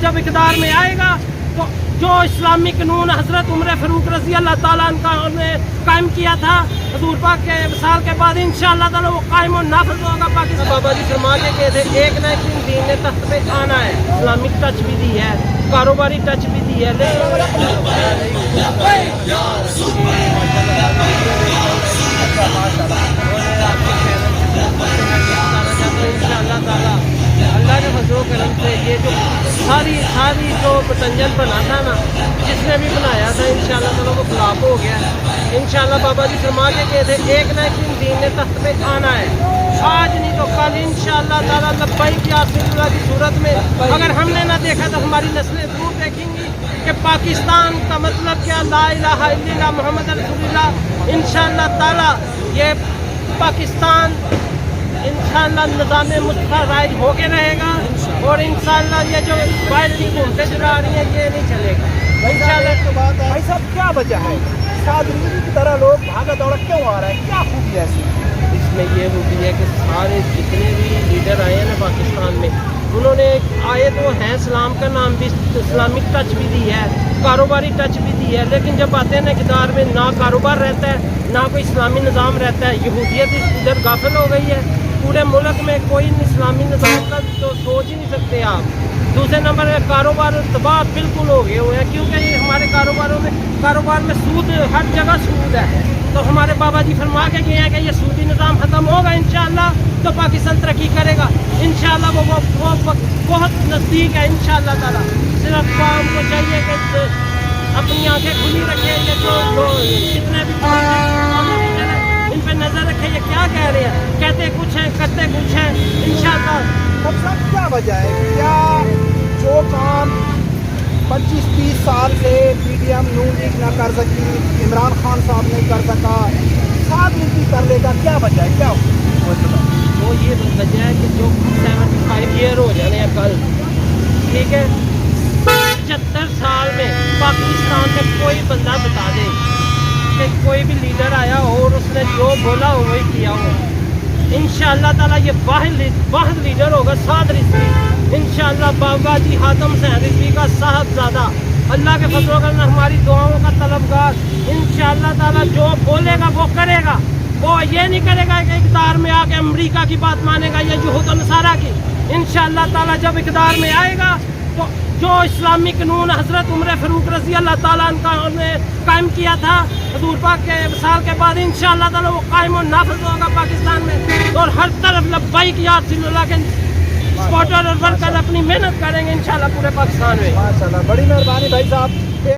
जब इक़्तिदार में आएगा तो जो इस्लामी कानून हज़रत उमर फ़ारूक रज़ी अल्लाह ताला अन्हु ने कायम किया था हुज़ूर पाक के विसाल के बाद इंशाअल्लाह ताला वो कायम और नाफिज़ होगा पाकिस्तान। बाबा जी फरमाते गए थे एक न एक दिन दीन ने तख्त पे आना है। इस्लामिक टच भी दी है, कारोबारी टच भी दी है, अल्लाह ने फजलो करम से ये जो सारी जो पतंजल बना था ना, जिसने भी बनाया था इंशाअल्लाह ताला वो खिलाफ हो गया। इंशाअल्लाह बाबा जी फरमा के गए थे एक न एक दिन दीन ने तख्त पे आना है, आज नहीं तो कल इंशाअल्लाह ताला लब्बैक या रसूलल्लाह की सूरत में। अगर हमने ना देखा तो हमारी नस्लें जरूर देखेंगी कि पाकिस्तान का मतलब क्या, ला इलाहा इल्लल्लाह मुहम्मद रसूलुल्लाह। इंशाअल्लाह ताला ये पाकिस्तान इंशाअल्लाह निज़ाम मुस्तफ़ा राइज होके रहेगा और इंशाअल्लाह ये जो बाहर की घूमते चला रही है ये नहीं चलेगा इंशाअल्लाह। तो बात है भाई साहब, क्या वजह है सादगी की तरह लोग भागा दौड़ा क्यों आ रहे हैं, क्या खूबी है ऐसी? इसमें ये खूबी है कि सारे जितने भी लीडर आए हैं ना पाकिस्तान में, उन्होंने आए तो हैं, इस्लाम का नाम भी इस्लामिक टच भी दी है, कारोबारी टच भी दी है, लेकिन जब आते हैं ना इक़्तिदार में ना कारोबार रहता है ना कोई इस्लामी निज़ाम रहता है। यहूदियत इधर गाफिल हो गई है, पूरे मुल्क में कोई इस्लामी निज़ाम का तो सोच ही नहीं सकते आप। दूसरे नंबर पे कारोबार तबाह बिल्कुल हो गए हुए हैं, क्योंकि हमारे कारोबार में सूद, हर जगह सूद है। तो हमारे बाबा जी फरमा के गए हैं कि ये सूदी निज़ाम ख़त्म होगा इंशाअल्लाह तो पाकिस्तान तरक्की करेगा इंशाअल्लाह। वो बहुत नज़दीक है इंशाअल्लाह ताला। सिर्फ काम को चाहिए कि अपनी आंखें खुली रखें, ये जो जितने भी इन पर नज़र रखें ये क्या कह रहे हैं, कहते कुछ हैं करते कुछ हैं इंशाअल्लाह। अब साहब क्या वजह है, क्या जो काम 25-30 साल से PDM नून लीग ना कर सकी, इमरान खान साहब नहीं कर सका, साथ नीति कर लेगा, क्या वजह है, क्या वो ये वजह है कि जो 75 ईयर हो जाने हैं कल, ठीक है, 75 साल में पाकिस्तान में कोई बंदा बता दे कि कोई भी लीडर आया हो और उसने जो बोला हो वही किया हो। इंशाअल्लाह ताला ये वाहिद लीडर होगा साद रिज़वी इंशाअल्लाह। बाबा जी हातम से रिज़वी का साहबजादा, अल्लाह के फजल करम हमारी दुआओं का तलबगार। इंशाअल्लाह ताला जो बोलेगा वो करेगा, वो ये नहीं करेगा कि इक़्तिदार में आके अमेरिका की बात मानेगा या यहूद और नसारा की। इंशाअल्लाह ताला जब इक़्तिदार में आएगा तो जो इस्लामी कानून हज़रत उमर फ़ारूक रज़ी अल्लाह ताला अन्हु ने कायम किया था हुज़ूर पाक के विसाल के बाद इंशाअल्लाह ताला वो कायम और नाफिज़ होगा पाकिस्तान में। और हर तरफ लब्बैक या रसूलल्लाह के सपोर्टर और वर्कर अपनी मेहनत करेंगे इंशाअल्लाह पूरे पाकिस्तान में। माशाल्लाह, बड़ी मेहरबानी भाई साहब।